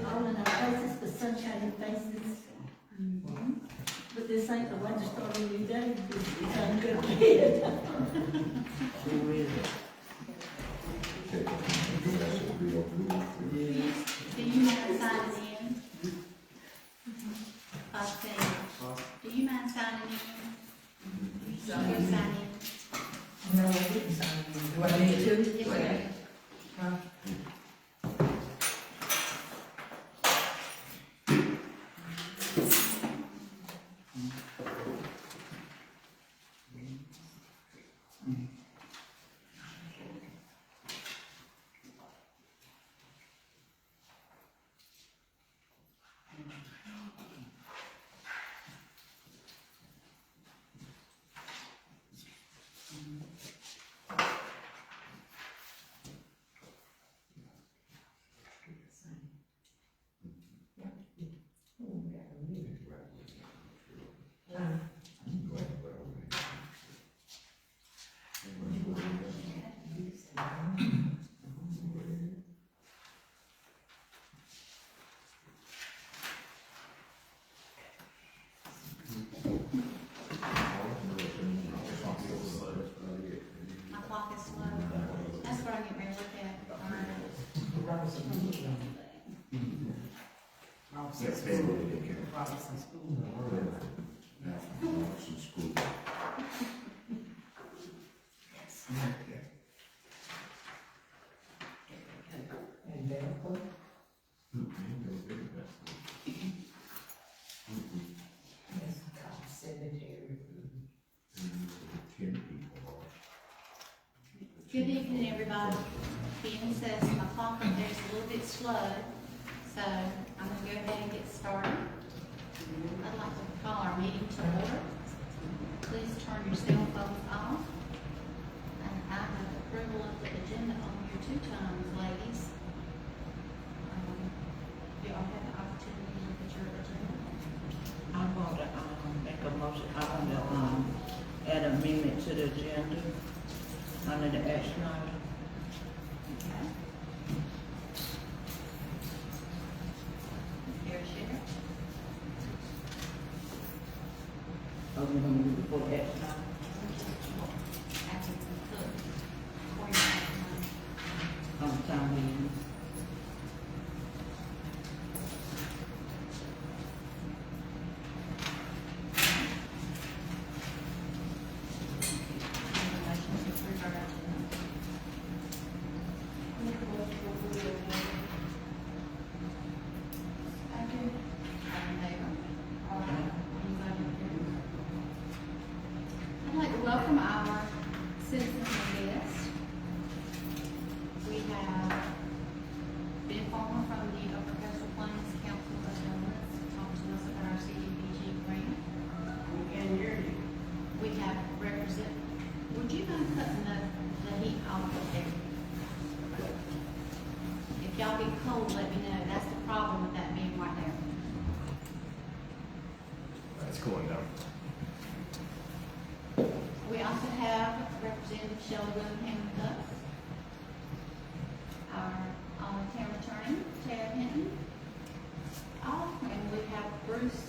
it all in our faces, the sunshiny faces. But this ain't the way to start a new day, it's a good kid. Do you mind signing in? Do you mind signing in? You can sign in. No, I didn't sign in. Do I need to? Yes, ma'am. Huh? My clock is slow. That's what I get ready to look at. Robinson School. And Delco. Yes, Cobb Cemetery. Good evening, everybody. Being says my clock up there is a little bit slow, so I'm gonna go ahead and get started. I'd like to call our meeting to order. Please turn your cell phones off. And I have approval of the agenda on here 2 times, ladies. You all have the opportunity to look at your agenda. I want to make a motion, I want to add amendment to the agenda under the action item. Okay. Here, share. Oh, we're going to do the full action item? After the cook. For your action item. On the town meeting. I'd like to welcome our citizens and guests. We have Ben Farmer from the Upper Coastal Plains Council of Governments to talk to us about our CDBG grant. We have would you mind cutting the heat off up there? If y'all get cold, let me know. That's the problem with that being right there. It's cooling down. We also have Representative Shelley Willingham with us. Our town attorney, Ted Hinton. And we have Bruce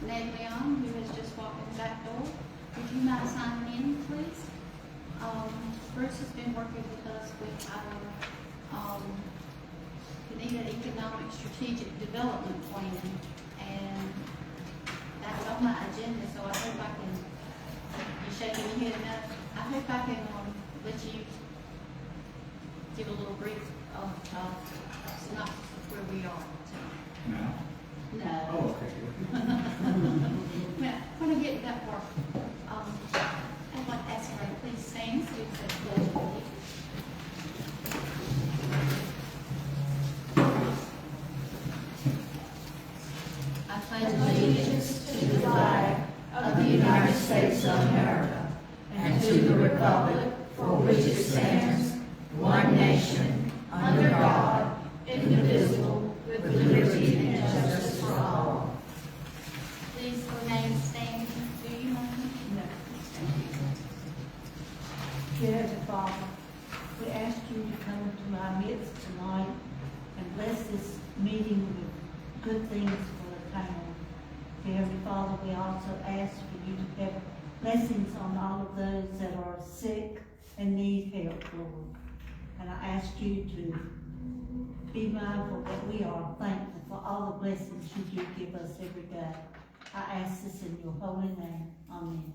Naglion, who has just walked in the back door. Would you mind signing in, please? Bruce has been working with us with our Conetoe Economic Strategic Development Plan, and that's on my agenda, so I hope I can, you're shaking your head enough, I hope I can let you give a little brief synopsis of where we are. Now? No. Oh, okay. When I get to that part, I'd like to ask everybody to please stand so we can say the pledge of allegiance. I pledge allegiance to the flag of the United States of America and to the republic for which it stands, one nation, under God, indivisible, with liberty and justice for all. Please remain standing. Do you mind? No. Dear Heavenly Father, we ask you to come into my midst tonight and bless this meeting with good things for the town. Dear Heavenly Father, we also ask for you to have blessings on all of those that are sick and need help, Lord. And I ask you to be mindful that we are thankful for all the blessings you do give us every day. I ask this in your holy name. Amen.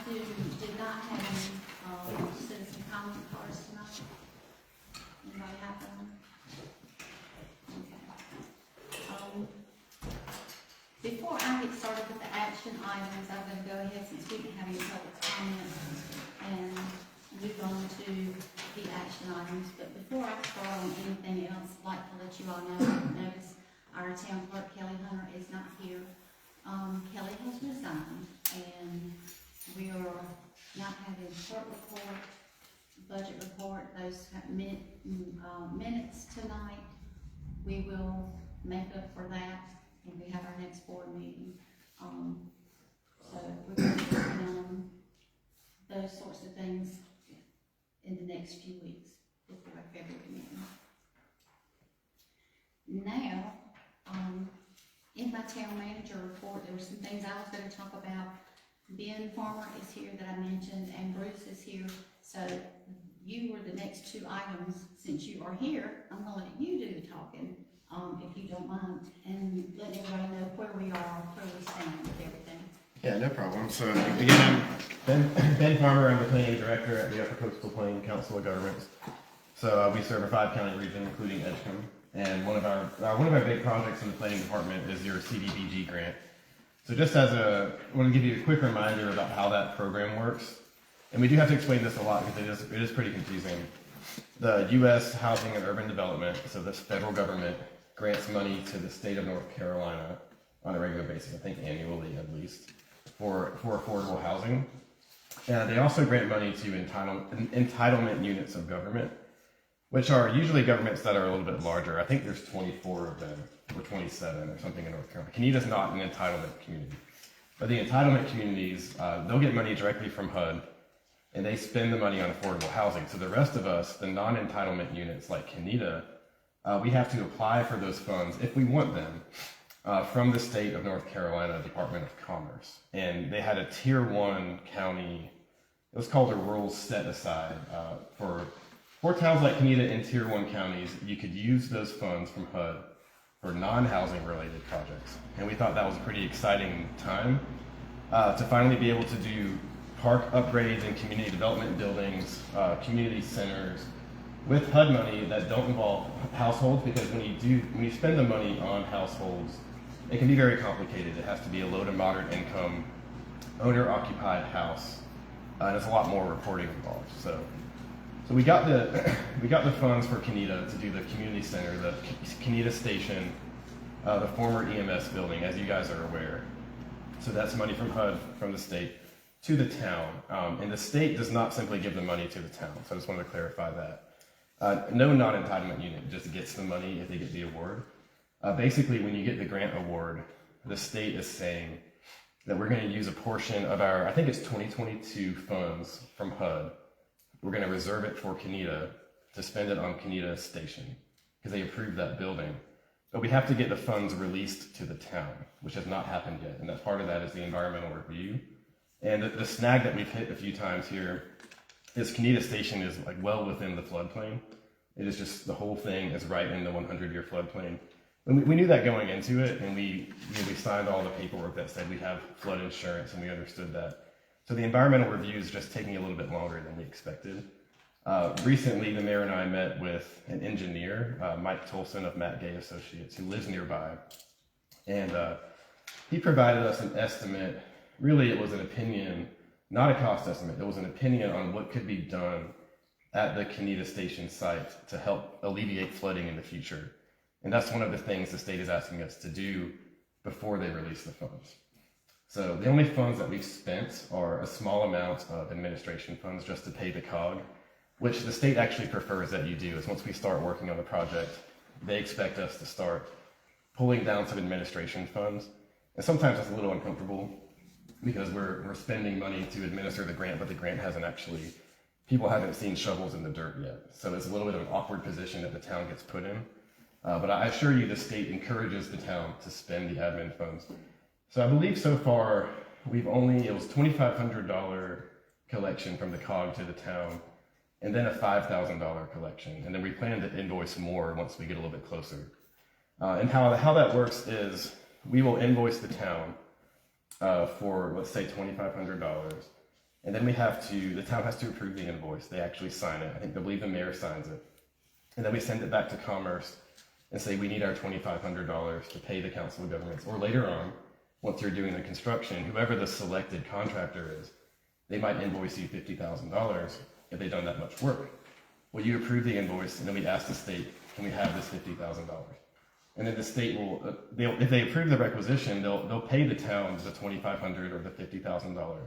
Did not have any citizen comment cards tonight. Anybody have one? Okay. Before I get started with the action items, I'm going to go ahead, since we didn't have any public comments, and move on to the action items. But before I start on anything else, I'd like to let you all know, notice our town clerk, Kelly Hunter, is not here. Kelly has resigned, and we are not having clerk report, budget report, those minutes tonight. We will make up for that when we have our next board meeting. So we're going to be working on those sorts of things in the next few weeks before our February meeting. Now, in my town manager report, there were some things I was going to talk about. Ben Farmer is here that I mentioned, and Bruce is here. So you were the next two items. Since you are here, I'm going to let you do the talking, if you don't mind, and let everybody know where we are, where we stand with everything. Yeah, no problem. So again, I'm Ben Farmer. I'm the planning director at the Upper Coastal Plain Council of Governments. So we serve a 5-county region, including Edgecombe. And one of our big projects in the planning department is your CDBG grant. So just as I want to give you a quick reminder about how that program works. And we do have to explain this a lot because it is pretty confusing. The U.S. Housing and Urban Development, so this federal government, grants money to the state of North Carolina on a regular basis, I think annually at least, for affordable housing. And they also grant money to entitlement units of government, which are usually governments that are a little bit larger. I think there's 24 of them, or 27 or something in North Carolina. Kenita's not an entitlement community. But the entitlement communities, they'll get money directly from HUD, and they spend the money on affordable housing. So the rest of us, the non-entitlement units like Kenita, we have to apply for those funds, if we want them, from the state of North Carolina Department of Commerce. And they had a Tier 1 county, it was called a rural set aside for towns like Kenita in Tier 1 counties. You could use those funds from HUD for non-housing related projects. And we thought that was a pretty exciting time to finally be able to do park upgrades and community development buildings, community centers, with HUD money that don't involve households, because when you spend the money on households, it can be very complicated. It has to be a low to moderate income, owner-occupied house, and there's a lot more reporting involved. So we got the funds for Kenita to do the community center, the Kenita station, the former EMS building, as you guys are aware. So that's money from HUD, from the state, to the town. And the state does not simply give the money to the town. So I just wanted to clarify that. No non-entitlement unit just gets the money if they get the award. Basically, when you get the grant award, the state is saying that we're going to use a portion of our, I think it's 2022 funds from HUD. We're going to reserve it for Kenita to spend it on Kenita Station because they approved that building. But we have to get the funds released to the town, which has not happened yet. And that part of that is the environmental review. And the snag that we've hit a few times here is Kenita Station is like well within the floodplain. It is just, the whole thing is right in the 100-year floodplain. And we knew that going into it, and we signed all the paperwork that said we have flood insurance, and we understood that. So the environmental review is just taking a little bit longer than we expected. Recently, the mayor and I met with an engineer, Mike Tolson of Matt Gay Associates, who lives nearby. And he provided us an estimate. Really, it was an opinion, not a cost estimate. It was an opinion on what could be done at the Kenita Station site to help alleviate flooding in the future. And that's one of the things the state is asking us to do before they release the funds. So the only funds that we've spent are a small amount of administration funds just to pay the COG, which the state actually prefers that you do. Is once we start working on the project, they expect us to start pulling down some administration funds. And sometimes it's a little uncomfortable because we're spending money to administer the grant, but the grant hasn't actually, people haven't seen shovels in the dirt yet. So it's a little bit of an awkward position that the town gets put in. But I assure you the state encourages the town to spend the admin funds. So I believe so far, it was $2,500 collection from the COG to the town, and then a $5,000 collection. And then we plan to invoice more once we get a little bit closer. And how that works is we will invoice the town for, let's say, $2,500. And then the town has to approve the invoice. They actually sign it. I believe the mayor signs it. And then we send it back to Commerce and say we need our $2,500 to pay the Council of Governments. Or later on, once you're doing the construction, whoever the selected contractor is, they might invoice you $50,000 if they've done that much work. Well, you approve the invoice, and then we ask the state, can we have this $50,000? And then the state will, if they approve the requisition, they'll pay the town the $2,500 or the $50,000.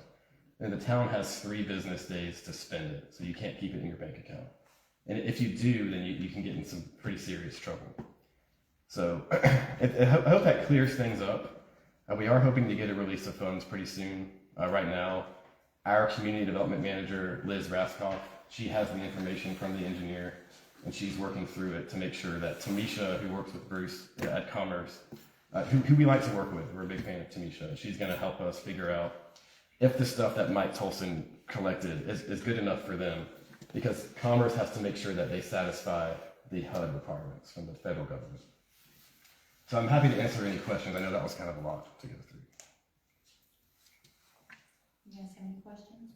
And the town has 3 business days to spend it, so you can't keep it in your bank account. And if you do, then you can get in some pretty serious trouble. So I hope that clears things up. We are hoping to get a release of funds pretty soon. Right now, our community development manager, Liz Raskoff, she has the information from the engineer, and she's working through it to make sure that Tamisha, who works with Bruce at Commerce, who we like to work with, we're a big fan of Tamisha, she's going to help us figure out if the stuff that Mike Tolson collected is good enough for them, because Commerce has to make sure that they satisfy the HUD requirements from the federal government. So I'm happy to answer any questions. I know that was kind of a lot to go through. You guys have any questions?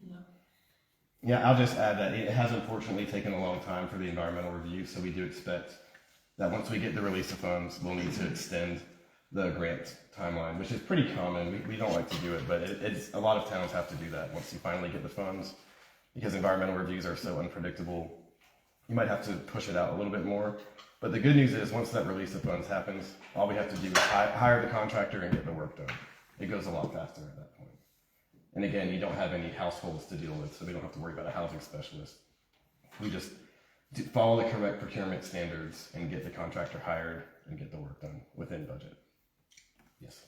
No. Yeah, I'll just add that it has unfortunately taken a long time for the environmental review, so we do expect that once we get the release of funds, we'll need to extend the grant timeline, which is pretty common. We don't like to do it, but it's a lot of towns have to do that once you finally get the funds, because environmental reviews are so unpredictable. You might have to push it out a little bit more. But the good news is once that release of funds happens, all we have to do is hire the contractor and get the work done. It goes a lot faster at that point. And again, you don't have any households to deal with, so we don't have to worry about a housing specialist. We just follow the correct procurement standards and get the contractor hired and get the work done within budget. Yes.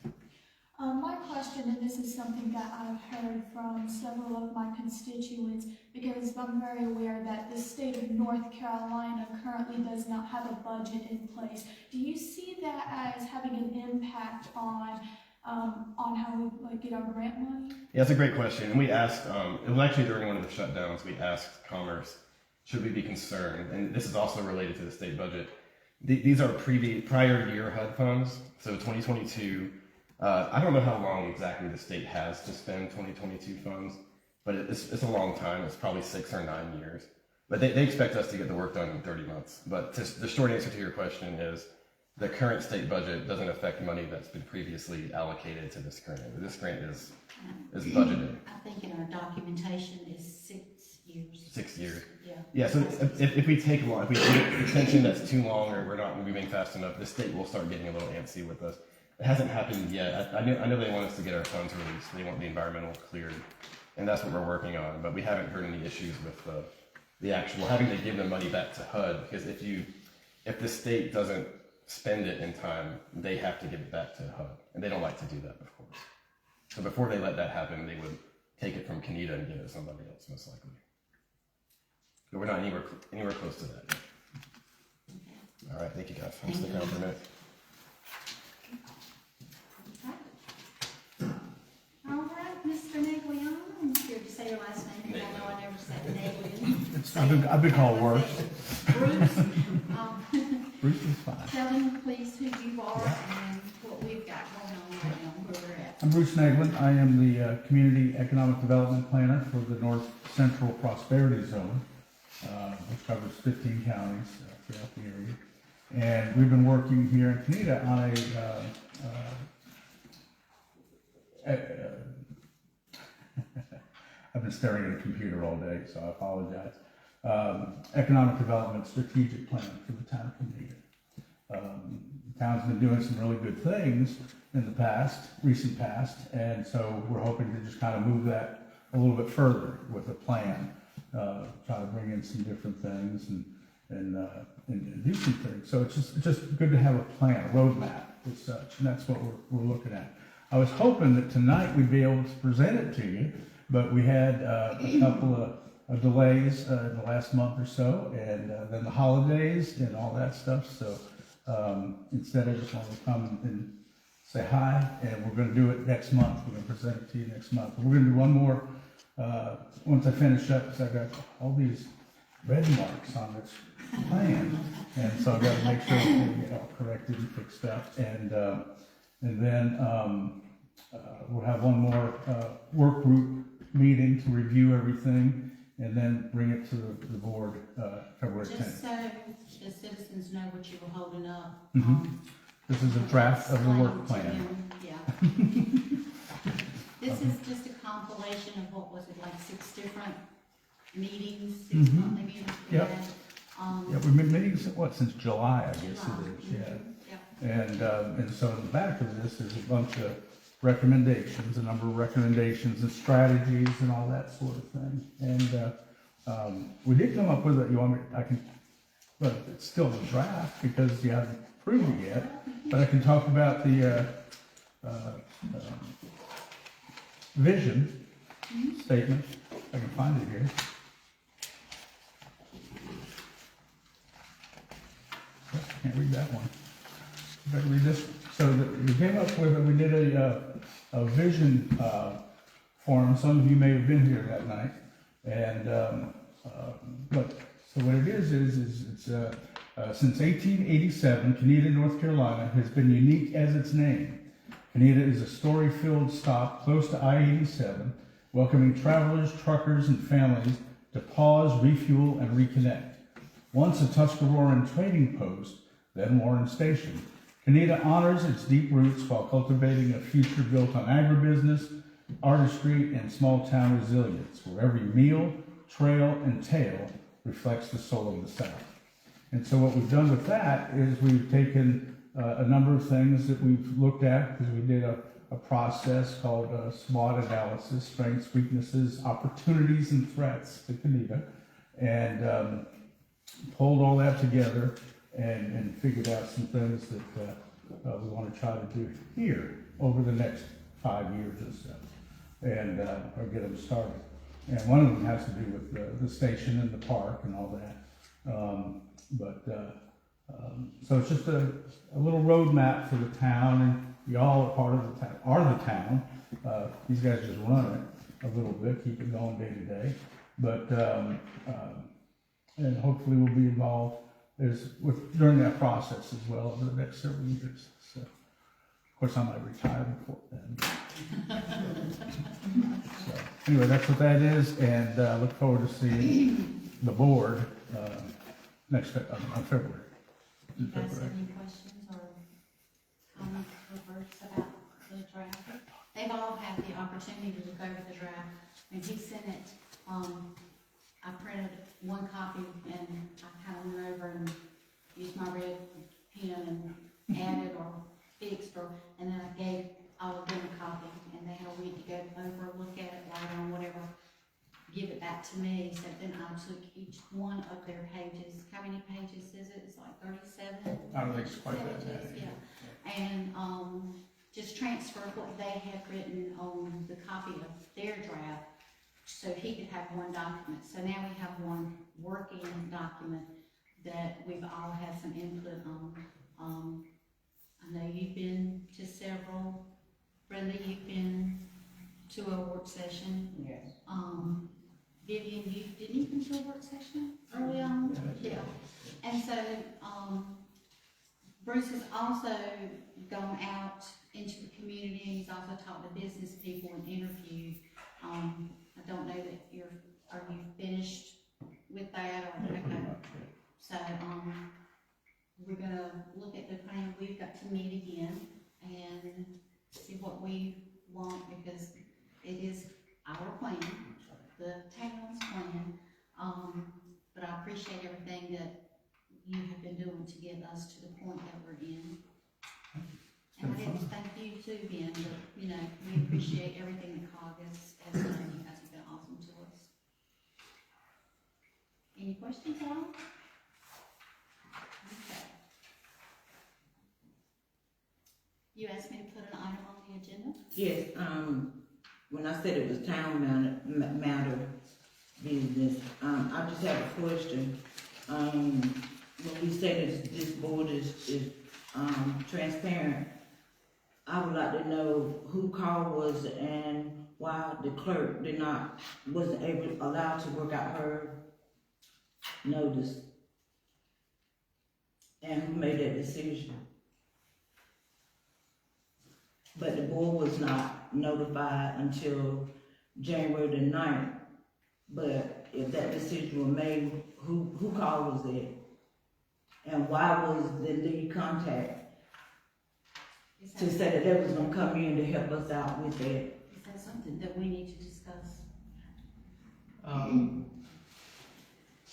My question, and this is something that I've heard from several of my constituents, because I'm very aware that the state of North Carolina currently does not have a budget in place. Do you see that as having an impact on how we get our grant money? Yeah, that's a great question. And we asked, it was actually during one of the shutdowns, we asked Commerce, should we be concerned? And this is also related to the state budget. These are prior year HUD funds, so 2022. I don't know how long exactly the state has to spend 2022 funds, but it's a long time. It's probably 6 or 9 years. But they expect us to get the work done in 30 months. But the short answer to your question is the current state budget doesn't affect money that's been previously allocated to this grant. This grant is budgeted. I think in our documentation is 6 years. 6 years. Yeah. Yeah, so if we take long, if we take an extension that's too long or we're not moving fast enough, the state will start getting a little antsy with us. It hasn't happened yet. I know they want us to get our funds released. They want the environmental cleared, and that's what we're working on. But we haven't heard any issues with the actual having to give the money back to HUD, because if the state doesn't spend it in time, they have to give it back to HUD, and they don't like to do that before. So before they let that happen, they would take it from Conetoe and give it to somebody else, most likely. But we're not anywhere close to that yet. All right, thank you guys. I'm sticking around for a minute. All right, Mr. Nagliano, I'm scared to say your last name, because I know I never said Nagliano. I've been called worse. Bruce, Bruce is fine. tell them please who you are and what we've got going on right now, where we're at. I'm Bruce Naglin. I am the Community Economic Development Planner for the North Central Prosperity Zone, which covers 15 counties throughout the area. And we've been working here in Conetoe on I've been staring at a computer all day, so I apologize. Economic Development Strategic Plan for the town of Conetoe. The town's been doing some really good things in the recent past, and so we're hoping to just kind of move that a little bit further with a plan, try to bring in some different things and do some things. So it's just good to have a plan, a roadmap as such, and that's what we're looking at. I was hoping that tonight we'd be able to present it to you, but we had a couple of delays in the last month or so, and then the holidays and all that stuff. So instead, I just wanted to come and say hi, and we're going to do it next month. We're going to present it to you next month. But we're going to do one more once I finish up, because I got all these red marks on this plan, and so I've got to make sure they get all corrected and fixed up. And then we'll have one more work group meeting to review everything, and then bring it to the board February 10th. Just so the citizens know what you were holding up. Mhm. This is a draft of the work plan. Yeah. This is just a compilation of, what was it, like 6 different meetings, 6 Mhm. monthly meetings we Yep. had. Yeah, we've been meeting, since July, I guess July. it is, yeah. Yeah. And so in the back of this is a bunch of recommendations, a number of recommendations and strategies and all that sort of thing. And we did come up with it, you want me, I can, but it's still a draft because you haven't approved it yet. But I can talk about the vision statement. I can find it here. Can't read that one. Better read this. So we came up with it. We did a vision forum. Some of you may have been here that night. And so what it is it's since 1887, Conetoe, North Carolina, has been unique as its name. Conetoe is a story-filled stop close to I-87, welcoming travelers, truckers, and families to pause, refuel, and reconnect. Once a Tuscaroran trading post, then Warren Station, Conetoe honors its deep roots while cultivating a future built on agribusiness, artistry, and small-town resilience, where every meal, trail, and tale reflects the soul of the South. And so what we've done with that is we've taken a number of things that we've looked at, because we did a process called SWOT analysis, strengths, weaknesses, opportunities, and threats to Conetoe, and pulled all that together and figured out some things that we want to try to do here over the next 5 years or so, and or get them started. And one of them has to do with the station and the park and all that. So it's just a little roadmap for the town, and y'all are part of the town. These guys just run it a little bit, keep it going day to day. But and hopefully we'll be involved during that process as well over the next several years. So, of course, I might retire before then. So anyway, that's what that is, and look forward to seeing the board next on February. You guys have any questions or comments or verbs about the draft? They've all had the opportunity to look over the draft, and he sent it, I printed one copy and I kind of went over and used my red pen and added or fixed, and then I gave all of them a copy, and they had a week to go over, look at it, write on whatever, give it back to me. So then I took each one of their pages. How many pages is it? It's like 37. I don't think it's quite that pages, many. yeah. And just transferred what they had written on the copy of their draft, so he could have one document. So now we have one working document that we've all had some input on. I know you've been to several. Brenda, you've been to a work session. Yes. Vivian, didn't you come to a work session early on? Yeah. And so, Bruce has also gone out into the community, and he's also talked to business people and interviewed. I don't know that are you finished with that or, okay. So, we're gonna look at the plan. We've got to meet again and see what we want, because it is our plan, the town's plan. But I appreciate everything that you have been doing to get us to the point that we're in. And I didn't thank you too, Ben, but, you know, we appreciate everything that COG has done. You guys have been awesome to us. Any questions at all? Okay. You asked me to put an item on the the agenda? Yes, when I said it was town matter business, I just have a question. When we say that this board is transparent, I would like to know who call was it and why the clerk wasn't allowed to work out her notice. And who made that decision? But the board was not notified until January the 9th. But if that decision was made, who call was it? And why was the lead contact to say that they was gonna come in to help us out with that? Is that something that we need to discuss?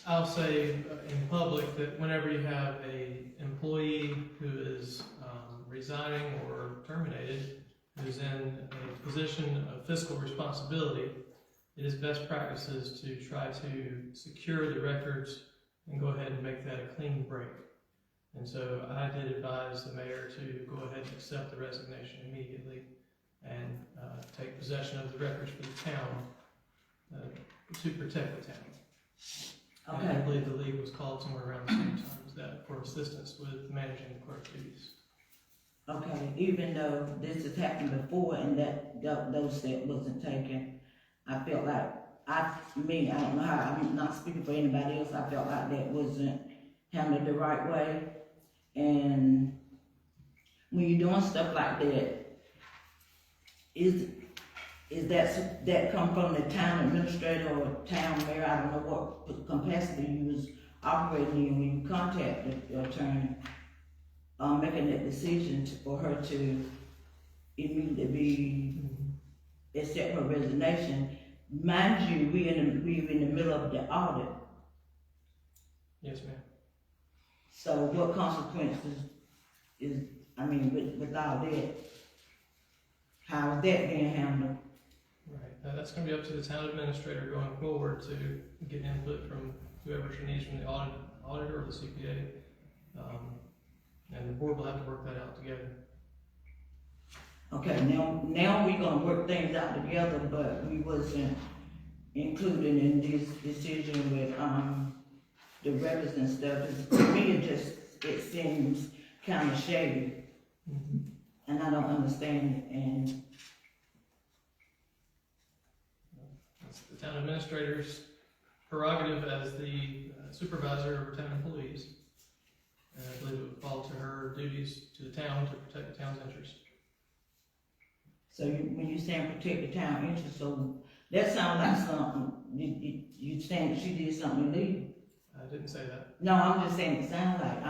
I'll say in public that whenever you have a employee who is resigning or terminated, who's in a position of fiscal responsibility, it is best practices to try to secure the records and go ahead and make that a clean break. And so I did advise the mayor to go ahead and accept the resignation immediately and take possession of the records for the town to protect the town. Okay. And I believe the league was called somewhere around the same time as that for assistance with managing the clerk duties. Okay, even though this has happened before and those steps wasn't taken, I felt like, I don't know how, I'm not speaking for anybody else, I felt like that wasn't handled the right way. And when you're doing stuff like that, is that come from the town administrator or town mayor? I don't know what capacity you was operating in when you contacted the attorney, making that decision for her to immediately accept her resignation. Mind you, we in the middle of the audit. Yes, ma'am. So what consequences with all that, how is that being handled? Right. That's going to be up to the town administrator going forward to get input from whoever she needs from the auditor or the CPA. And the board will have to work that out together. Okay, now we're gonna work things out together, but we wasn't included in this decision with, the records and stuff. To me, it seems kinda shady, and I don't understand it, and It's the town administrator's prerogative as the supervisor over town employees. And I believe it would fall to her duties to the town to protect the town's interests. so when you saying protect the town interest, so that sounds like something, you saying that she did something illegal? I didn't say that. No, I'm just saying it sounds like,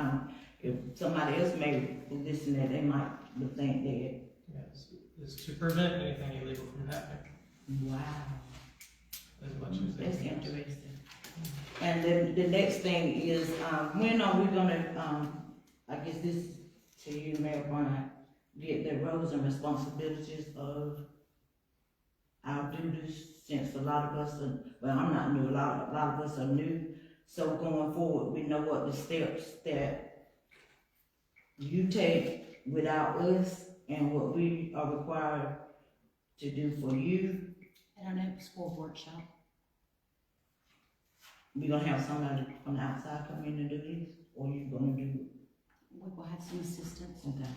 if somebody else may listen to that, they might think that. Yes, it's to prevent anything illegal from happening Wow. as much as they That's can. interesting. And then the next thing is, when are we gonna, I guess this is to you, Mayor Bryant, get the roles and responsibilities of our duties, since a lot of us are, well, I'm not new, a lot of us are new. So going forward, we know what the steps that you take without us and what we are required to do for you. At our next school workshop. We gonna have somebody from the outside come in and do this, or you gonna do it? We will have some assistance. Okay.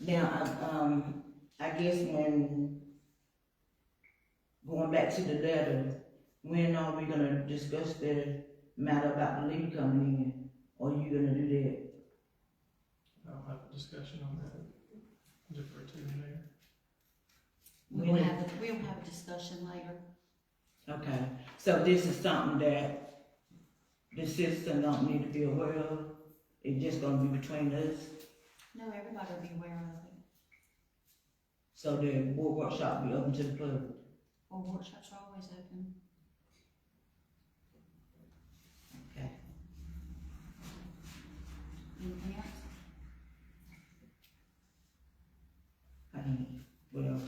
Now, I guess when, going back to the letter, when are we gonna discuss the matter about the lead coming in? Or you gonna do that? I'll have a discussion on that. Defer to the mayor. We'll have a discussion later. Okay, so this is something that the citizen don't need to be aware of? It's just gonna be between us? No, everybody will be aware of it. So the board workshop will be open to the public? Or workshops are always open. Okay. Anything else? Well,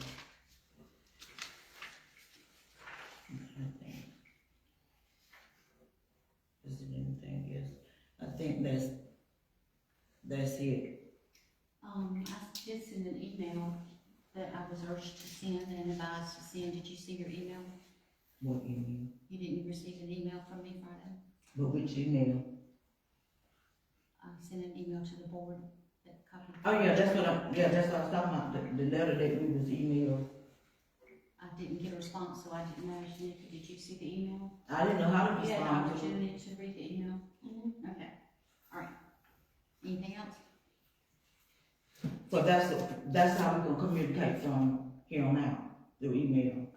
is there anything else? I think that's it. I did send an email that urged to send and advised to send. Did you see your email? What email? You didn't receive an email from me Friday? But which email? I sent an email to the board that copied. Oh, yeah, that's what I was talking about, the letter that we was emailed. I didn't get a response, so I didn't know. Shanika, did you see the email? I didn't know how to You had an respond to it. opportunity to read the email? Okay, all right. Anything else? So that's how we're gonna communicate from here on out, through email.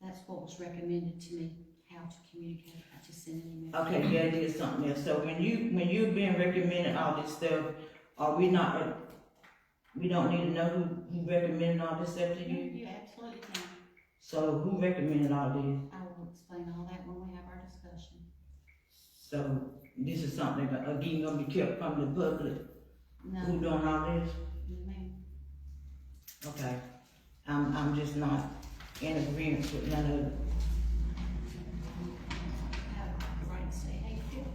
That's what was recommended to me, how to communicate. I just sent an email. Okay, yeah, it is something else. So when you're being recommended all this stuff, are we not, we don't need to know who recommended all this stuff to you? You absolutely can. So who recommended all this? I will explain all that when we have our discussion. So this is something that again gonna be kept from the public, No, who doing all this? no, ma'am. Okay, I'm just not in agreement with none of it. Have a right to say hateful.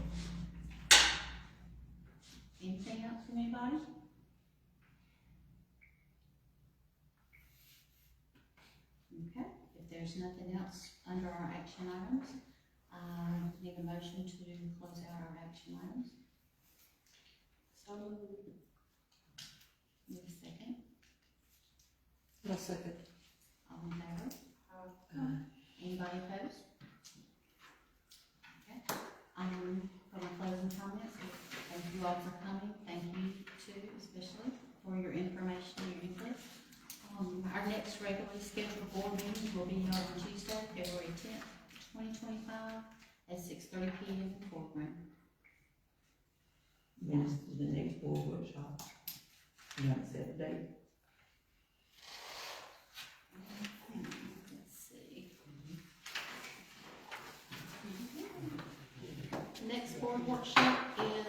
Anything else from anybody? Okay, if there's nothing else under our action items, need a motion to close out our action items. So moved. Need a second? I'll second. All in favor? Anybody opposed? Okay, for my closing comments, thank you all for coming. Thank you too, especially for your information and your input. Our next regularly scheduled board meeting will be held on Tuesday, February 10th, 2025 at 6:30 p.m. in the courtroom. When is the next board workshop? You haven't set the date? Let's see. The next board workshop is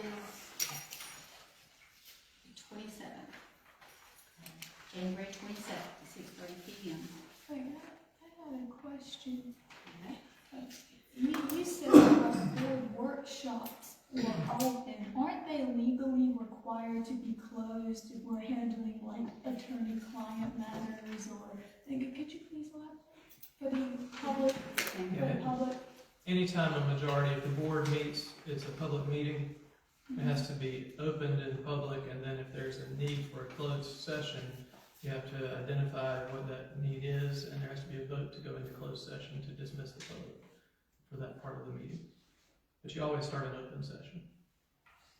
27th. January 27th, at 6:30 p.m. I had a question. Okay. You said that board workshops were open. Aren't they legally required to be closed if we're handling like attorney-client matters or, could you please elaborate? For the public, Anytime a majority of the board meets, it's a public meeting. It has to be opened in public, and then if there's a need for a closed session, you have to identify what that need is, and there has to be a vote to go into closed session to dismiss the public for that part of the meeting. But you always start an open session.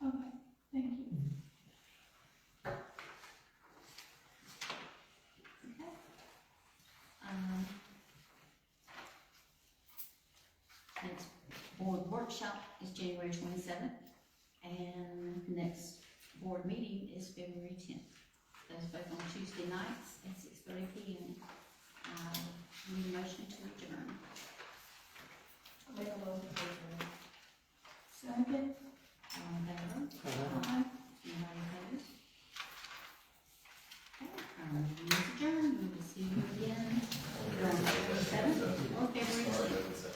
Okay, thank you. Okay. Next board workshop is January 27th, and next board meeting is February 10th. Those both on Tuesday nights at 6:30 p.m. Need a motion to adjourn. Make a motion to adjourn. Second. All in favor? Aye. Anybody opposed? Okay, our meeting is adjourned. We will see you again on February 7th or February 10th.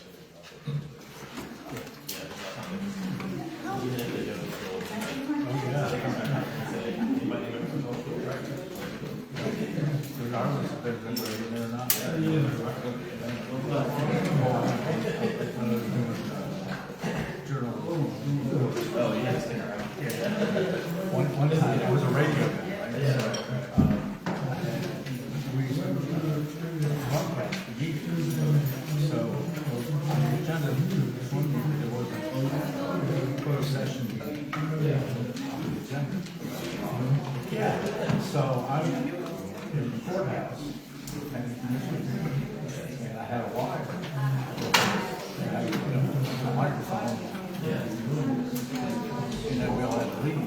Regardless if there's anybody in there or not. Journal. Oh, yes, they are. One time, it was a radio guy, right? We broadcast the meeting. So, on the agenda, there was a closed session meeting on the agenda. So, I'm in the courthouse, and I had a wire. And I, a microphone. And then we all had to leave.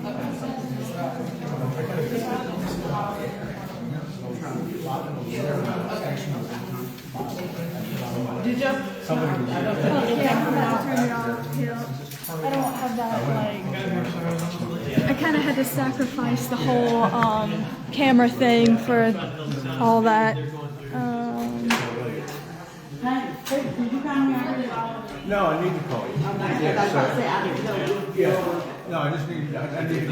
Did you? Somebody was Yeah, I'll turn it off. Yeah. I don't have that, like, I kind of had to sacrifice the whole camera thing for all that. Hey, did you come here? No, I need to call you. Okay, I was about to say, I didn't know. Yeah. No, I just need, I need to